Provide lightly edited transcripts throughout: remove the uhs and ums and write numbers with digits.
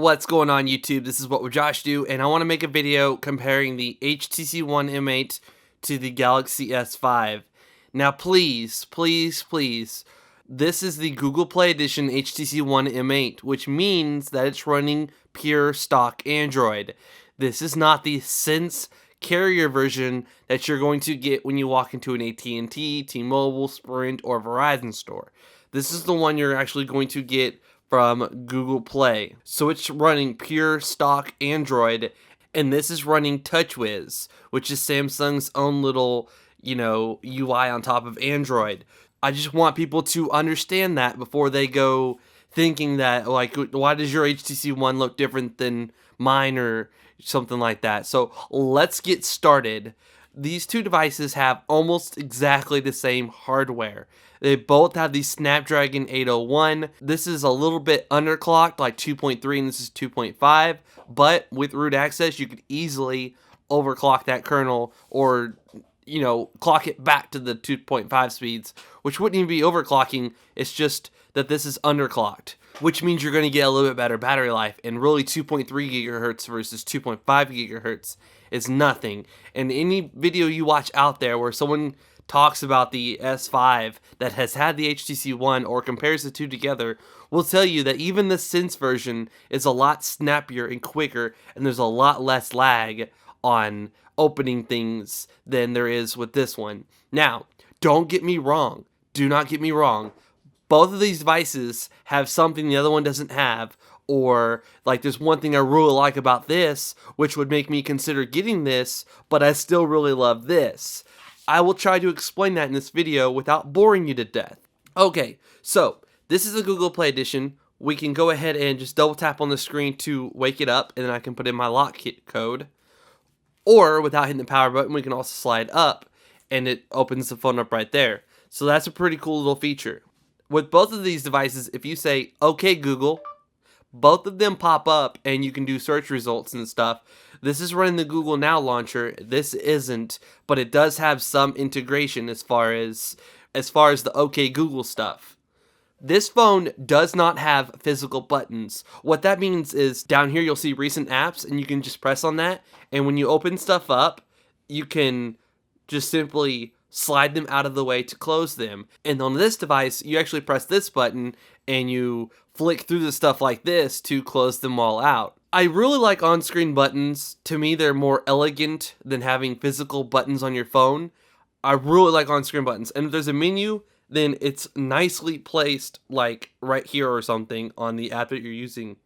What's going on YouTube? This is wwjoshdew, and I want to make a video comparing the HTC One M8 to the Galaxy S5. Now please, this is the Google Play Edition HTC One M8, which means that it's running pure stock Android. This is not the Sense carrier version that you're going to get when you walk into an AT&T, T-Mobile, Sprint, or Verizon store. This is the one you're actually going to get from Google Play. So it's running pure stock Android, and this is running TouchWiz, which is Samsung's own little, UI on top of Android. I just want people to understand that before they go thinking that, like, why does your HTC One look different than mine or something like that. So let's get started. These two devices have almost exactly the same hardware. They both have the Snapdragon 801. This is a little bit underclocked, like 2.3, and this is 2.5. But with root access, you could easily overclock that kernel or, clock it back to the 2.5 speeds, which wouldn't even be overclocking. It's just that this is underclocked, which means you're going to get a little bit better battery life. And really, 2.3 gigahertz versus 2.5 gigahertz is nothing. And any video you watch out there where someone talks about the S5 that has had the HTC One or compares the two together will tell you that even the Sense version is a lot snappier and quicker, and there's a lot less lag on opening things than there is with this one. Now, don't get me wrong. Do not get me wrong. Both of these devices have something the other one doesn't have, or like there's one thing I really like about this, which would make me consider getting this, but I still really love this. I will try to explain that in this video without boring you to death. Okay, so this is a Google Play Edition. We can go ahead and just double tap on the screen to wake it up, and then I can put in my lock code. Or without hitting the power button, we can also slide up, and it opens the phone up right there. So that's a pretty cool little feature. With both of these devices, if you say, "Okay, Google," both of them pop up and you can do search results and stuff. This is running the Google Now launcher. This isn't, but it does have some integration as far as the OK Google stuff. This phone does not have physical buttons. What that means is down here you'll see recent apps, and you can just press on that, and when you open stuff up, you can just simply slide them out of the way to close them. And on this device, you actually press this button and you flick through the stuff like this to close them all out. I really like on-screen buttons. To me, they're more elegant than having physical buttons on your phone. I really like on-screen buttons. And if there's a menu, then it's nicely placed, like right here or something on the app that you're using.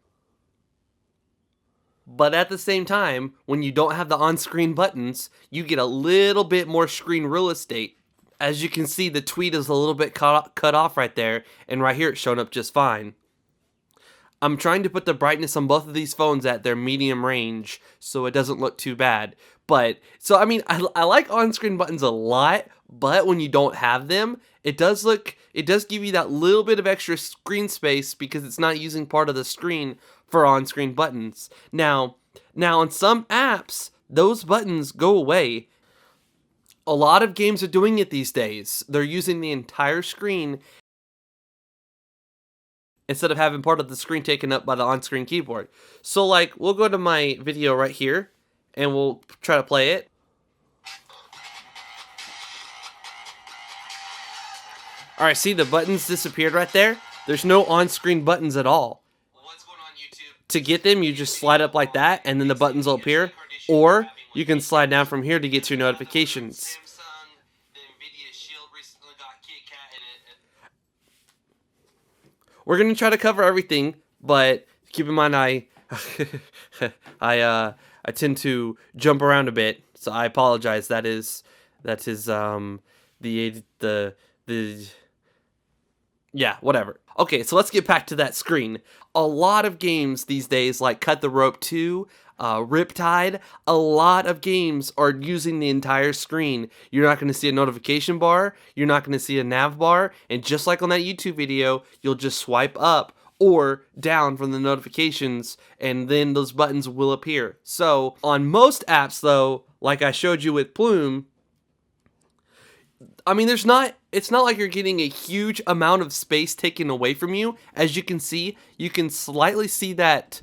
But at the same time, when you don't have the on-screen buttons, you get a little bit more screen real estate. As you can see, the tweet is a little bit cut off right there, and right here it's showing up just fine. I'm trying to put the brightness on both of these phones at their medium range so it doesn't look too bad. But, so I mean, I like on-screen buttons a lot, but when you don't have them, it does give you that little bit of extra screen space because it's not using part of the screen for on-screen buttons. Now on some apps, those buttons go away. A lot of games are doing it these days. They're using the entire screen instead of having part of the screen taken up by the on-screen keyboard. So like, we'll go to my video right here, and we'll try to play it. Alright, see the buttons disappeared right there? There's no on-screen buttons at all. What's going on YouTube? To get them, you just slide up like that, and then the buttons will appear. Or you can slide down from here to get to your notifications. Samsung, the Nvidia Shield recently got KitKat in it. We're gonna try to cover everything, but keep in mind I tend to jump around a bit, so I apologize. That is yeah, whatever. Okay, so let's get back to that screen. A lot of games these days, like Cut the Rope 2, Riptide, a lot of games are using the entire screen. You're not going to see a notification bar, you're not going to see a nav bar, and just like on that YouTube video, you'll just swipe up or down from the notifications, and then those buttons will appear. So, on most apps though, like I showed you with Plume, I mean, it's not like you're getting a huge amount of space taken away from you. As you can see, you can slightly see that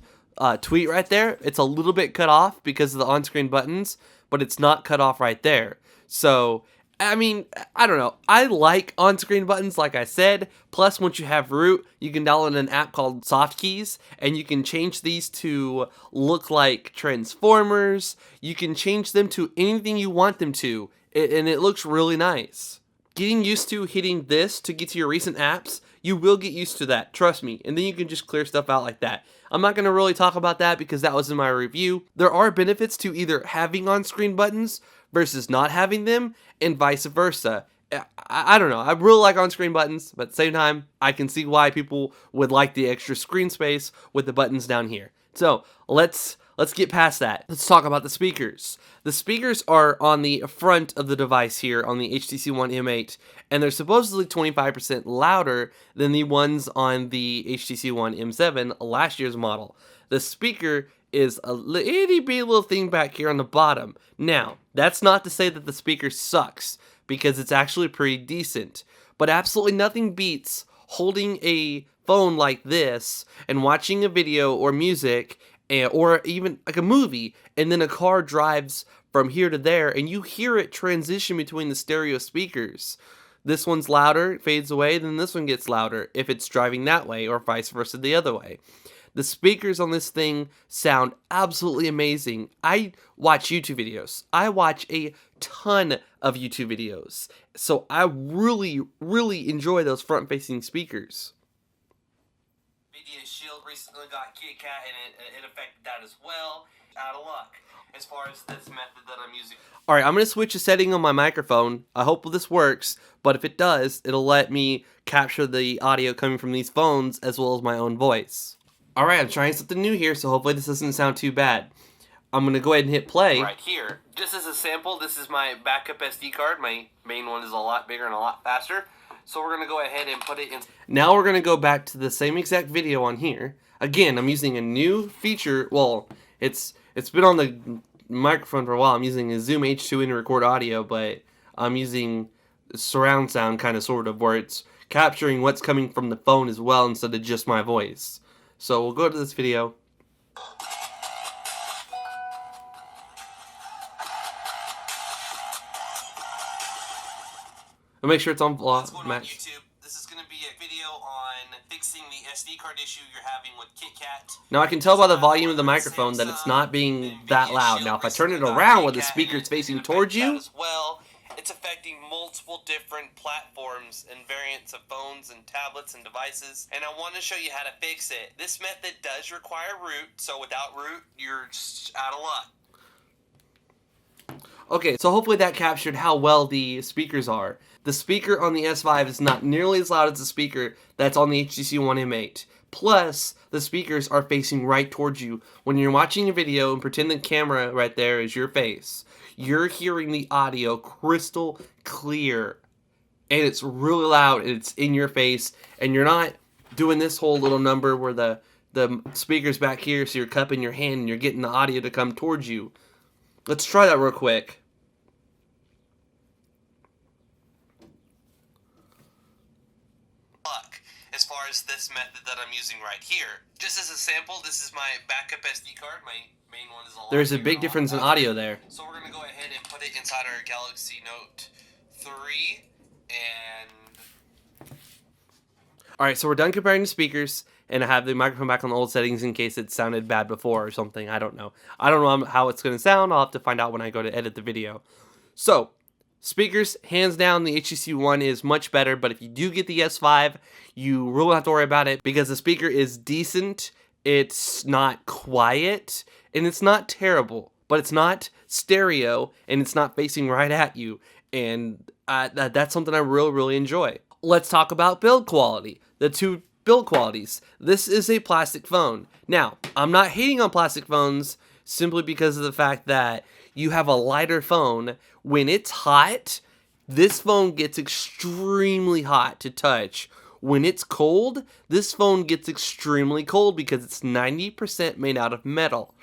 tweet right there. It's a little bit cut off because of the on-screen buttons, but it's not cut off right there. So, I mean, I don't know. I like on-screen buttons, like I said. Plus, once you have root, you can download an app called Softkeys, and you can change these to look like Transformers. You can change them to anything you want them to, and it looks really nice. Getting used to hitting this to get to your recent apps, you will get used to that, trust me, and then you can just clear stuff out like that. I'm not going to really talk about that because that was in my review. There are benefits to either having on-screen buttons versus not having them, and vice versa. I don't know, I really like on-screen buttons, but at the same time, I can see why people would like the extra screen space with the buttons down here. So, let's get past that. Let's talk about the speakers. The speakers are on the front of the device here on the HTC One M8, and they're supposedly 25% louder than the ones on the HTC One M7, last year's model. The speaker is a itty bitty little thing back here on the bottom. Now, that's not to say that the speaker sucks, because it's actually pretty decent, but absolutely nothing beats holding a phone like this and watching a video or music or even like a movie, and then a car drives from here to there and you hear it transition between the stereo speakers. This one's louder, it fades away, then this one gets louder if it's driving that way, or vice versa the other way. The speakers on this thing sound absolutely amazing. I watch YouTube videos. I watch a ton of YouTube videos. So I really, really enjoy those front-facing speakers. Nvidia Shield recently got Kit Kat, and it affected that as well. Out of luck as far as this method that I'm using. Alright, I'm going to switch a setting on my microphone. I hope this works, but if it does, it'll let me capture the audio coming from these phones as well as my own voice. Alright, I'm trying something new here, so hopefully this doesn't sound too bad. I'm going to go ahead and hit play. Right here. Just as a sample, this is my backup SD card. My main one is a lot bigger and a lot faster. So we're going to go ahead and put it in. Now we're going to go back to the same exact video on here. Again, I'm using a new feature. Well, it's been on the microphone for a while. I'm using a Zoom H2n to record audio, but I'm using surround sound kind of sort of, where it's capturing what's coming from the phone as well instead of just my voice. So we'll go to this video. I'll make sure it's on What's going on match. YouTube? This is going to be a video on fixing the SD card issue you're having with Kit Kat. Now I can tell by the volume of the microphone that it's not being that loud. Now if I turn it around where the speaker's facing towards you, as well, it's affecting multiple different platforms and variants of phones and tablets and devices, and I want to show you how to fix it. This method does require root, so without root, you're just out of luck. okay, so hopefully that captured how well the speakers are. The speaker on the S5 is not nearly as loud as the speaker that's on the HTC One M8. Plus, the speakers are facing right towards you. When you're watching a video and pretend the camera right there is your face, you're hearing the audio crystal clear. And it's really loud and it's in your face. And you're not doing this whole little number where the speaker's back here, so you're cupping your hand and you're getting the audio to come towards you. Let's try that real quick. As far as this method that I'm using right here. Just as a sample, this is my backup SD card. My main one is a lot There's a bigger big and difference in lot faster. audio there. So we're going to go ahead and put it inside our Galaxy Note 3 and... Alright, so we're done comparing the speakers, and I have the microphone back on the old settings in case it sounded bad before or something. I don't know. I don't know how it's going to sound. I'll have to find out when I go to edit the video. So, speakers, hands down, the HTC One is much better, but if you do get the S5, you really don't have to worry about it because the speaker is decent, it's not quiet, and it's not terrible, but it's not stereo, and it's not facing right at you, and that's something I really, really enjoy. Let's talk about build quality. The two build qualities. This is a plastic phone. Now, I'm not hating on plastic phones simply because of the fact that you have a lighter phone. When it's hot, this phone gets extremely hot to touch. When it's cold, this phone gets extremely cold because it's 90% made out of metal.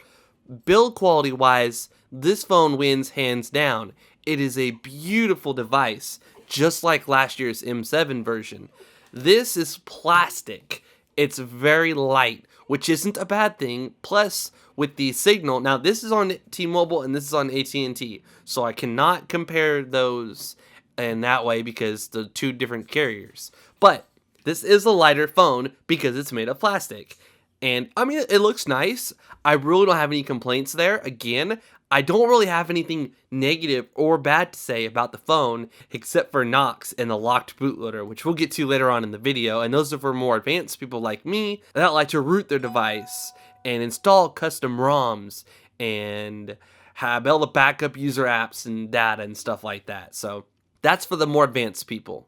Build quality wise, this phone wins hands down. It is a beautiful device, just like last year's M7 version. This is plastic. It's very light, which isn't a bad thing. Plus, with the signal, now this is on T-Mobile and this is on AT&T, so I cannot compare those in that way because they're two different carriers. But this is a lighter phone because it's made of plastic. And I mean, it looks nice. I really don't have any complaints there. Again, I don't really have anything negative or bad to say about the phone except for Knox and the locked bootloader, which we'll get to later on in the video. And those are for more advanced people like me that like to root their device and install custom ROMs and be able to back up user apps and data and stuff like that. So that's for the more advanced people.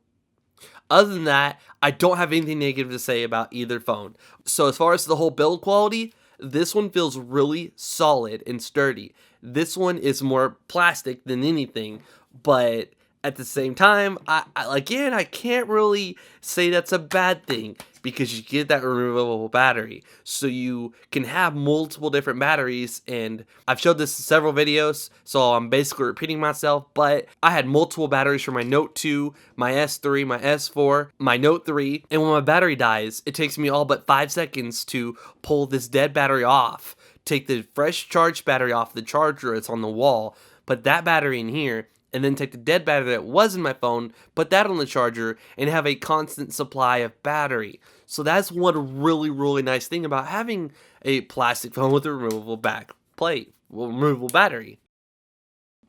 Other than that, I don't have anything negative to say about either phone. So as far as the whole build quality, this one feels really solid and sturdy. This one is more plastic than anything, but at the same time, I can't really say that's a bad thing because you get that removable battery. So you can have multiple different batteries, and I've showed this in several videos, so I'm basically repeating myself, but I had multiple batteries for my Note 2, my S3, my S4, my Note 3, and when my battery dies, it takes me all but 5 seconds to pull this dead battery off, take the fresh charged battery off the charger that's on the wall, put that battery in here, and then take the dead battery that was in my phone, put that on the charger, and have a constant supply of battery. So that's one really, really nice thing about having a plastic phone with a removable back plate, removable battery.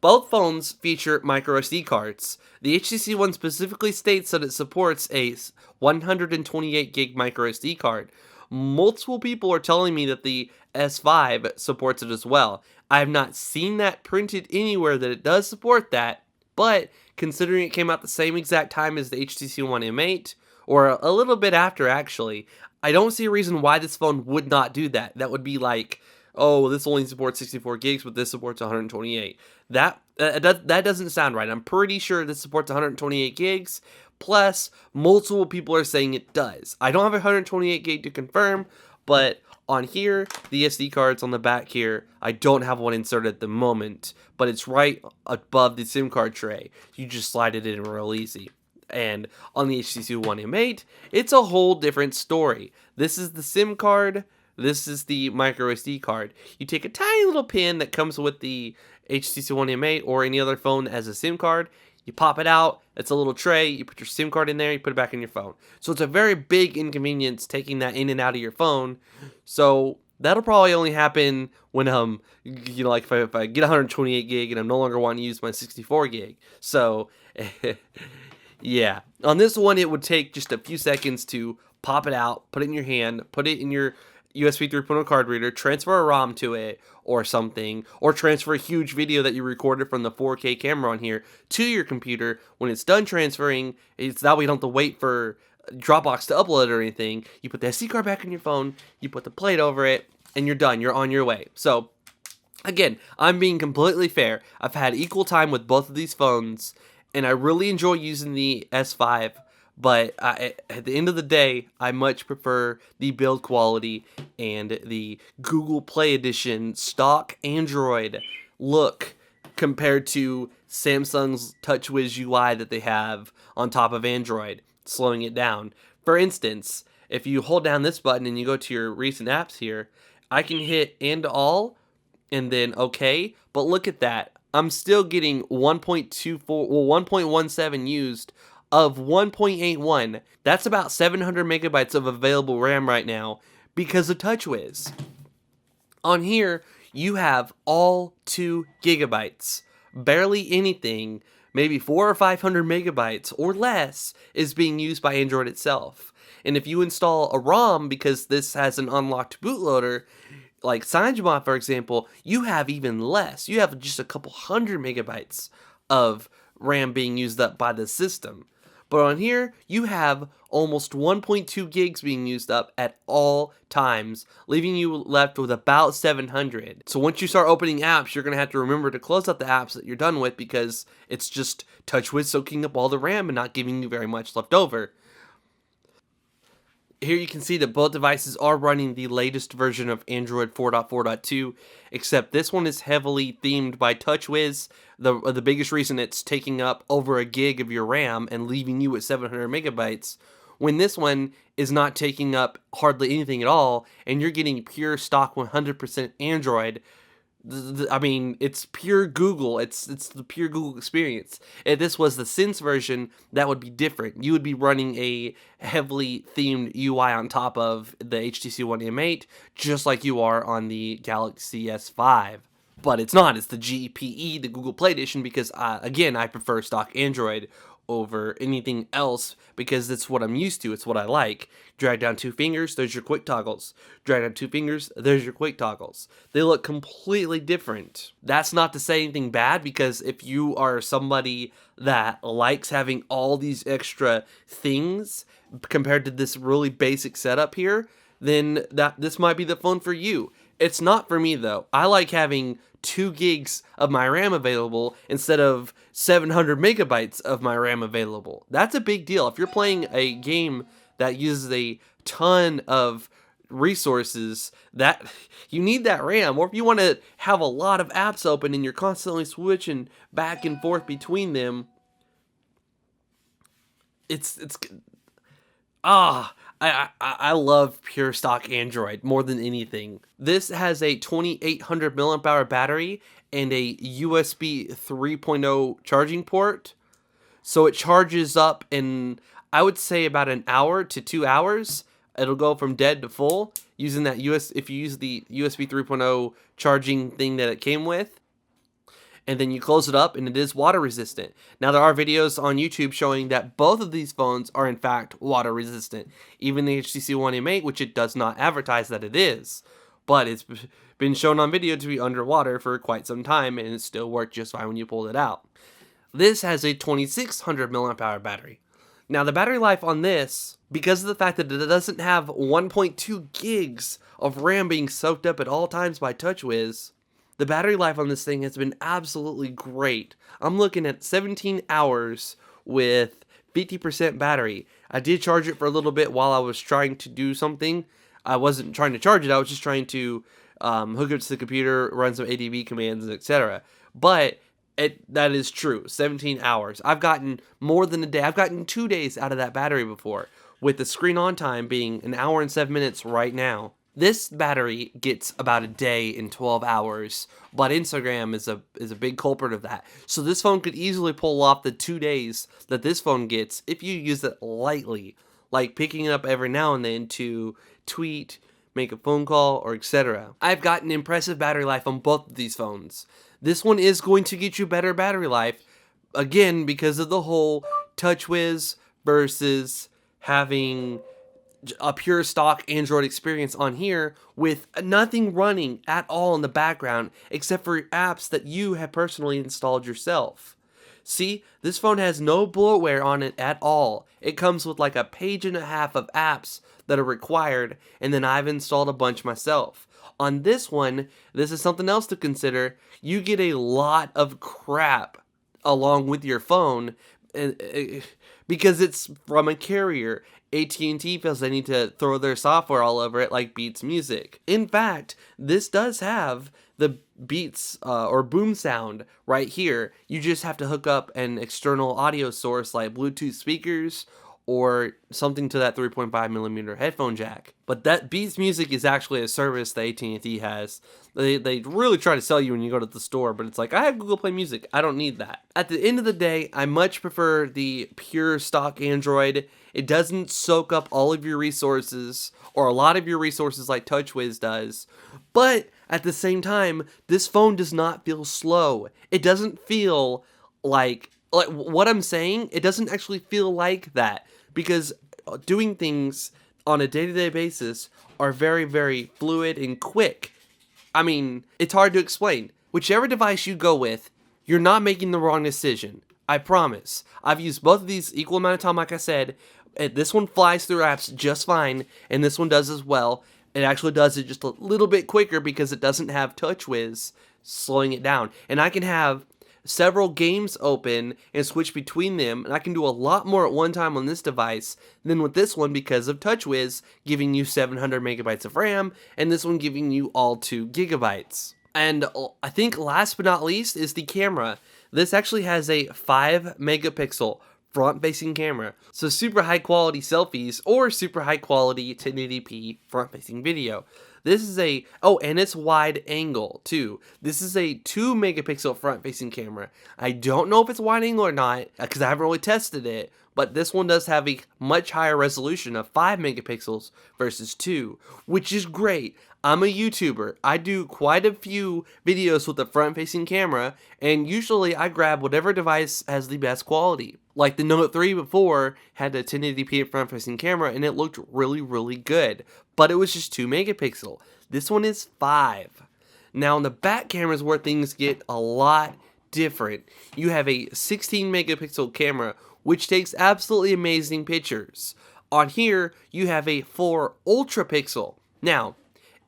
Both phones feature micro SD cards. The HTC one specifically states that it supports a 128 gig micro SD card. Multiple people are telling me that the S5 supports it as well. I have not seen that printed anywhere that it does support that, but considering it came out the same exact time as the HTC One M8, or a little bit after actually, I don't see a reason why this phone would not do that. That would be like, oh, this only supports 64 gigs, but this supports 128. That doesn't sound right. I'm pretty sure this supports 128 gigs, plus multiple people are saying it does. I don't have 128 gig to confirm, but on here, the SD card's on the back here. I don't have one inserted at the moment, but it's right above the SIM card tray. You just slide it in real easy. And on the HTC One M8, it's a whole different story. This is the SIM card. This is the micro SD card. You take a tiny little pin that comes with the HTC One M8 or any other phone as a SIM card. You pop it out, it's a little tray, you put your SIM card in there, you put it back in your phone. So it's a very big inconvenience taking that in and out of your phone. So that'll probably only happen when, like if I get 128 gig and I'm no longer wanting to use my 64 gig. So, yeah. On this one, it would take just a few seconds to pop it out, put it in your hand, put it in your USB 3.0 card reader, transfer a ROM to it or something, or transfer a huge video that you recorded from the 4K camera on here to your computer. When it's done transferring, it's that way you don't have to wait for Dropbox to upload it or anything. You put the SD card back in your phone, you put the plate over it, and you're done. You're on your way. So, again, I'm being completely fair. I've had equal time with both of these phones, and I really enjoy using the S5. But at the end of the day, I much prefer the build quality and the Google Play Edition stock Android look compared to Samsung's TouchWiz UI that they have on top of Android, slowing it down. For instance, if you hold down this button and you go to your recent apps here, I can hit end all and then OK, but look at that. I'm still getting 1.17 used of 1.81. That's about 700 megabytes of available RAM right now because of TouchWiz. On here, you have all 2 gigabytes. Barely anything, maybe 400 or 500 megabytes or less, is being used by Android itself. And if you install a ROM, because this has an unlocked bootloader, like CyanogenMod, for example, you have even less. You have just a couple hundred megabytes of RAM being used up by the system. But on here, you have almost 1.2 gigs being used up at all times, leaving you left with about 700. So once you start opening apps, you're going to have to remember to close out the apps that you're done with because it's just TouchWiz soaking up all the RAM and not giving you very much left over. Here you can see that both devices are running the latest version of Android 4.4.2, except this one is heavily themed by TouchWiz. The biggest reason it's taking up over a gig of your RAM and leaving you at 700 megabytes, when this one is not taking up hardly anything at all, and you're getting pure stock 100% Android. I mean, it's pure Google. It's the pure Google experience. If this was the Sense version, that would be different. You would be running a heavily themed UI on top of the HTC One M8, just like you are on the Galaxy S5. But it's not. It's the GPE, the Google Play Edition, because, again, I prefer stock Android over anything else because it's what I'm used to. It's what I like. Drag down 2 fingers, there's your quick toggles. Drag down 2 fingers, there's your quick toggles. They look completely different. That's not to say anything bad, because if you are somebody that likes having all these extra things compared to this really basic setup here, then this might be the phone for you. It's not for me though. I like having 2 gigs of my RAM available instead of 700 megabytes of my RAM available. That's a big deal. If you're playing a game that uses a ton of resources, that you need that RAM. Or if you want to have a lot of apps open and you're constantly switching back and forth between them, I love pure stock Android more than anything. This has a 2800 milliamp hour battery and a USB 3.0 charging port. So it charges up in, I would say, about an hour to 2 hours. It'll go from dead to full using that if you use the USB 3.0 charging thing that it came with. And then you close it up and it is water resistant. Now there are videos on YouTube showing that both of these phones are in fact water resistant. Even the HTC One M8, which it does not advertise that it is. But it's been shown on video to be underwater for quite some time and it still worked just fine when you pulled it out. This has a 2600 milliamp hour battery. Now the battery life on this, because of the fact that it doesn't have 1.2 gigs of RAM being soaked up at all times by TouchWiz, the battery life on this thing has been absolutely great. I'm looking at 17 hours with 50% battery. I did charge it for a little bit while I was trying to do something. I wasn't trying to charge it, I was just trying to hook it to the computer, run some ADB commands, etc. But that is true, 17 hours. I've gotten more than a day. I've gotten 2 days out of that battery before, with the screen on time being 1 hour and 7 minutes right now. This battery gets about a day in 12 hours, but Instagram is a big culprit of that. So this phone could easily pull off the 2 days that this phone gets if you use it lightly, like picking it up every now and then to tweet, make a phone call, or etc. I've gotten impressive battery life on both of these phones. This one is going to get you better battery life, again, because of the whole TouchWiz versus having a pure stock Android experience on here with nothing running at all in the background except for apps that you have personally installed yourself. See, this phone has no bloatware on it at all. It comes with like 1.5 pages of apps that are required, and then I've installed a bunch myself. On this one, this is something else to consider. You get a lot of crap along with your phone because it's from a carrier. AT&T feels they need to throw their software all over it like Beats Music. In fact, this does have the Beats or boom sound right here. You just have to hook up an external audio source like Bluetooth speakers or something to that 3.5mm headphone jack. But that Beats Music is actually a service that AT&T has. They really try to sell you when you go to the store, but it's like, I have Google Play Music, I don't need that. At the end of the day, I much prefer the pure stock Android. It doesn't soak up all of your resources, or a lot of your resources like TouchWiz does, but at the same time, this phone does not feel slow. It doesn't feel like what I'm saying, it doesn't actually feel like that, because doing things on a day-to-day basis are very, very fluid and quick. I mean, it's hard to explain. Whichever device you go with, you're not making the wrong decision. I promise. I've used both of these equal amount of time, like I said. This one flies through apps just fine, and this one does as well. It actually does it just a little bit quicker because it doesn't have TouchWiz slowing it down. And I can have several games open and switch between them, and I can do a lot more at one time on this device than with this one because of TouchWiz giving you 700 megabytes of RAM and this one giving you all 2 gigabytes. And I think last but not least is the camera. This actually has a 5 megapixel front-facing camera. So super high quality selfies or super high quality 1080p front-facing video. This is and it's wide angle too. This is a 2 megapixel front-facing camera. I don't know if it's wide angle or not because I haven't really tested it, but this one does have a much higher resolution of 5 megapixels versus 2, which is great. I'm a YouTuber. I do quite a few videos with a front-facing camera, and usually I grab whatever device has the best quality. Like the Note 3 before had a 1080p front-facing camera, and it looked really, really good, but it was just 2 megapixel. This one is 5. Now, in the back camera is where things get a lot different. You have a 16 megapixel camera, which takes absolutely amazing pictures. On here, you have a 4 ultra pixel. Now,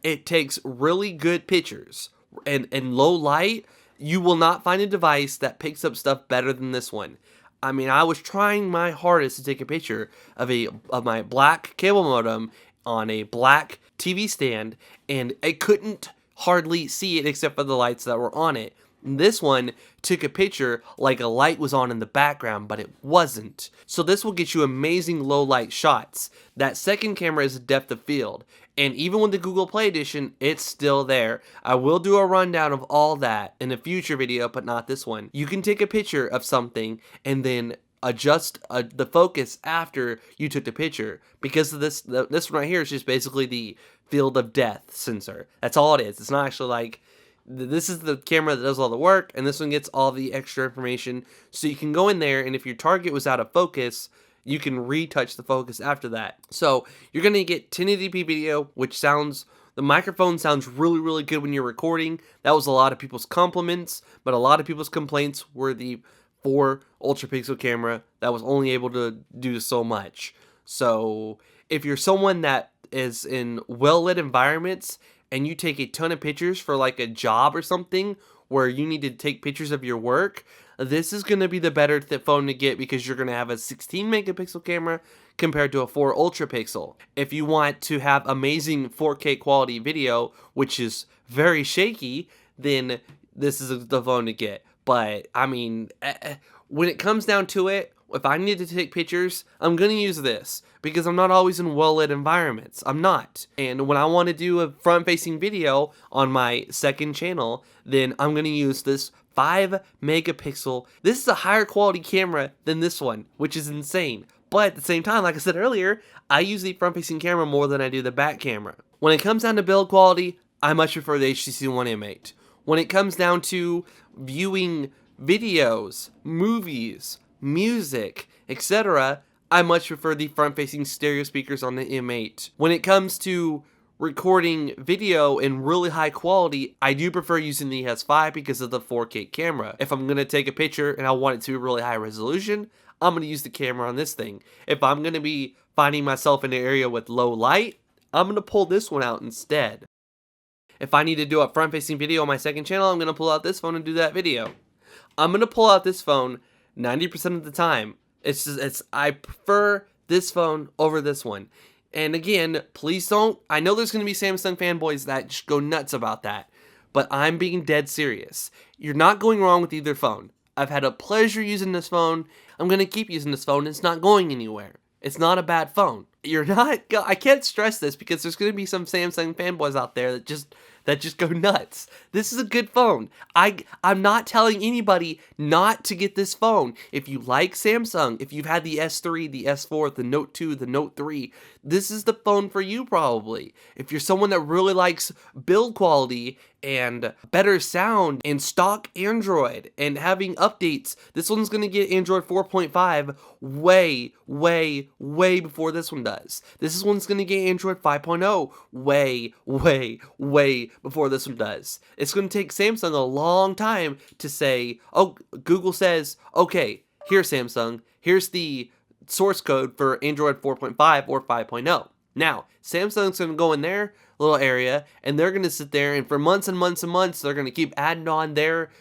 it takes really good pictures, and in low light, you will not find a device that picks up stuff better than this one. I mean, I was trying my hardest to take a picture of my black cable modem on a black TV stand, and I couldn't hardly see it except for the lights that were on it. This one took a picture like a light was on in the background, but it wasn't. So this will get you amazing low light shots. That second camera is a depth of field, and even with the Google Play Edition, it's still there. I will do a rundown of all that in a future video, but not this one. You can take a picture of something and then adjust the focus after you took the picture, because of this one right here is just basically the field of depth sensor. That's all it is. It's not actually like, this is the camera that does all the work, and this one gets all the extra information. So you can go in there, and if your target was out of focus, you can retouch the focus after that. So you're going to get 1080p video, which the microphone sounds really, really good when you're recording. That was a lot of people's compliments, but a lot of people's complaints were the 4 ultra pixel camera that was only able to do so much. So if you're someone that is in well-lit environments and you take a ton of pictures for like a job or something where you need to take pictures of your work, this is going to be the better phone to get, because you're going to have a 16 megapixel camera compared to a 4 ultra pixel. If you want to have amazing 4K quality video, which is very shaky, then this is the phone to get. But I mean, when it comes down to it, if I need to take pictures, I'm going to use this, because I'm not always in well-lit environments. I'm not. And when I want to do a front-facing video on my second channel, then I'm going to use this 5 megapixel. This is a higher quality camera than this one, which is insane. But at the same time, like I said earlier, I use the front-facing camera more than I do the back camera. When it comes down to build quality, I much prefer the HTC One M8. When it comes down to viewing videos, movies, music, etc., I much prefer the front-facing stereo speakers on the M8. When it comes to recording video in really high quality, I do prefer using the S5 because of the 4K camera. If I'm going to take a picture and I want it to be really high resolution, I'm going to use the camera on this thing. If I'm going to be finding myself in an area with low light, I'm going to pull this one out instead. If I need to do a front-facing video on my second channel, I'm going to pull out this phone and do that video. I'm going to pull out this phone 90% of the time. I prefer this phone over this one. And again, please don't, I know there's going to be Samsung fanboys that just go nuts about that, but I'm being dead serious. You're not going wrong with either phone. I've had a pleasure using this phone. I'm going to keep using this phone. It's not going anywhere. It's not a bad phone. I can't stress this because there's going to be some Samsung fanboys out there that just go nuts. This is a good phone. I'm not telling anybody not to get this phone. If you like Samsung, if you've had the S3, the S4, the Note 2, the Note 3, this is the phone for you probably. If you're someone that really likes build quality and better sound and stock Android and having updates, this one's going to get Android 4.5 way, way, way before this one does. This one's going to get Android 5.0 way, way, way before this one does. It's going to take Samsung a long time to say, oh, Google says, okay, here's Samsung, here's the source code for Android 4.5 or 5.0. Now, Samsung's going to go in their little area, and they're going to sit there, and for months and months and months, they're going to keep adding on their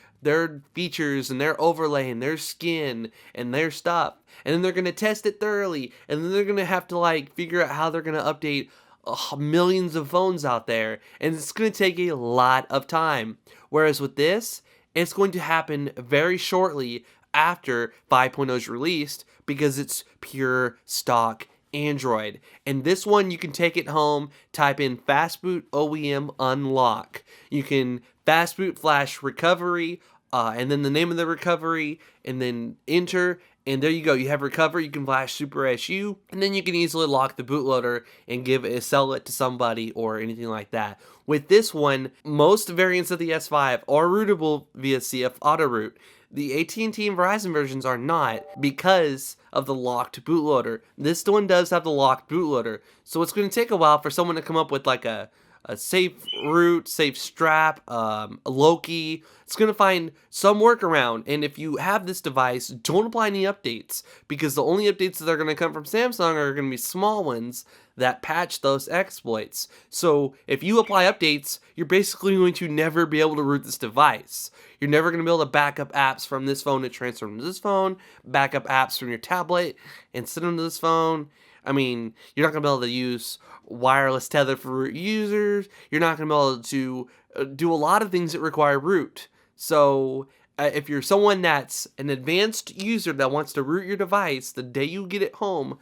features and their overlay and their skin and their stuff. And then they're going to test it thoroughly, and then they're going to have to like figure out how they're going to update millions of phones out there, and it's going to take a lot of time. Whereas with this, it's going to happen very shortly after 5.0 is released because it's pure stock Android. And this one, you can take it home, type in fastboot OEM unlock. You can fastboot flash recovery, and then the name of the recovery, and then enter, and there you go. You have recovery. You can flash Super SU, and then you can easily lock the bootloader and sell it to somebody or anything like that. With this one, most variants of the S5 are rootable via CF Auto Root. The AT&T and Verizon versions are not because of the locked bootloader. This one does have the locked bootloader, so it's going to take a while for someone to come up with like a safe root, safe strap, a Loki. It's going to find some workaround, and if you have this device, don't apply any updates, because the only updates that are going to come from Samsung are going to be small ones that patch those exploits. So if you apply updates, you're basically going to never be able to root this device. You're never going to be able to back up apps from this phone to transfer them to this phone, back up apps from your tablet and send them to this phone. I mean, you're not going to be able to use wireless tether for root users. You're not going to be able to do a lot of things that require root. So if you're someone that's an advanced user that wants to root your device the day you get it home,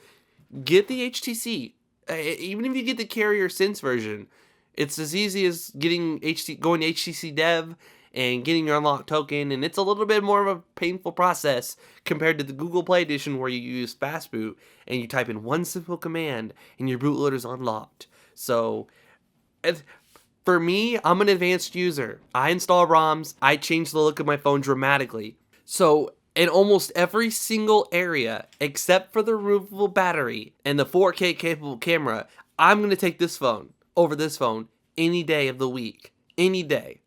get the HTC. Even if you get the Carrier Sense version, it's as easy as going to HTC Dev and getting your unlock token, and it's a little bit more of a painful process compared to the Google Play Edition, where you use fastboot and you type in one simple command and your bootloader's unlocked. So for me, I'm an advanced user. I install ROMs. I change the look of my phone dramatically. So in almost every single area, except for the removable battery and the 4K capable camera, I'm going to take this phone over this phone any day of the week. Any day.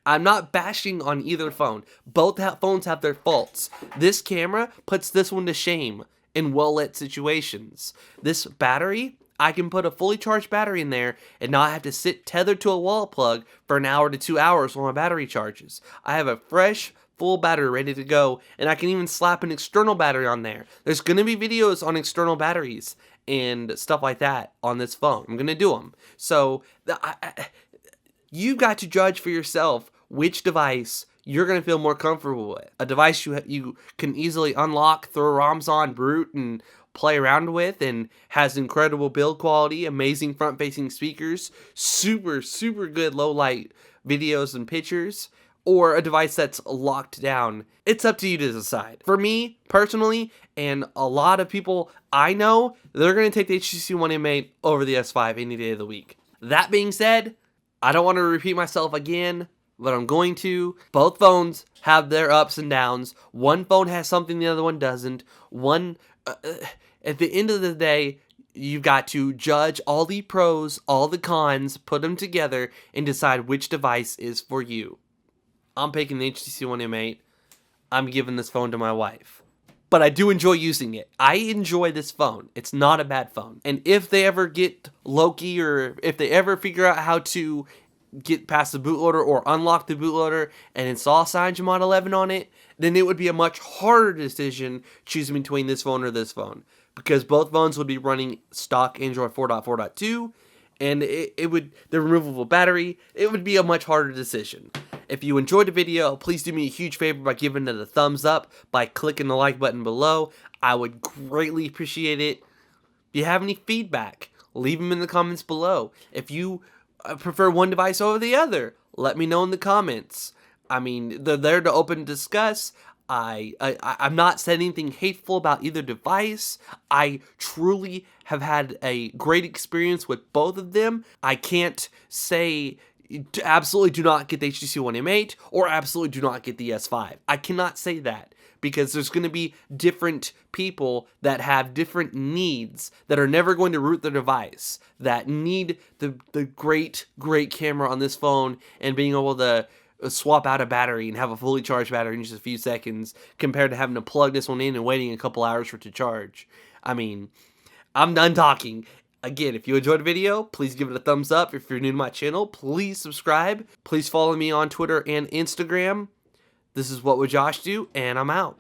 I'm not bashing on either phone. Both phones have their faults. This camera puts this one to shame in well-lit situations. This battery, I can put a fully charged battery in there and not have to sit tethered to a wall plug for an hour to 2 hours while my battery charges. I have a fresh, full battery ready to go, and I can even slap an external battery on there. There's going to be videos on external batteries and stuff like that on this phone. I'm going to do them. So you got to judge for yourself which device you're going to feel more comfortable with. A device you can easily unlock, throw ROMs on, root, and play around with, and has incredible build quality, amazing front-facing speakers, super, super good low-light videos and pictures, or a device that's locked down. It's up to you to decide. For me, personally, and a lot of people I know, they're going to take the HTC One M8 over the S5 any day of the week. That being said, I don't want to repeat myself again, but I'm going to. Both phones have their ups and downs. One phone has something the other one doesn't. At the end of the day, you've got to judge all the pros, all the cons, put them together, and decide which device is for you. I'm picking the HTC One M8. I'm giving this phone to my wife. But I do enjoy using it. I enjoy this phone. It's not a bad phone. And if they ever get Loki, or if they ever figure out how to get past the bootloader or unlock the bootloader and install CyanogenMod 11 on it, then it would be a much harder decision choosing between this phone or this phone, because both phones would be running stock Android 4.4.2, and the removable battery, it would be a much harder decision. If you enjoyed the video, please do me a huge favor by giving it a thumbs up, by clicking the like button below. I would greatly appreciate it. If you have any feedback, leave them in the comments below. If you prefer one device over the other, let me know in the comments. I mean, they're there to open discuss. I'm not saying anything hateful about either device. I truly have had a great experience with both of them. I can't say absolutely do not get the HTC One M8 or absolutely do not get the S5. I cannot say that, because there's going to be different people that have different needs, that are never going to root their device, that need the great camera on this phone and being able to swap out a battery and have a fully charged battery in just a few seconds, compared to having to plug this one in and waiting a couple hours for it to charge. I mean, I'm done talking. Again, if you enjoyed the video, please give it a thumbs up. If you're new to my channel, please subscribe. Please follow me on Twitter and Instagram. This is What Would Josh Do, and I'm out.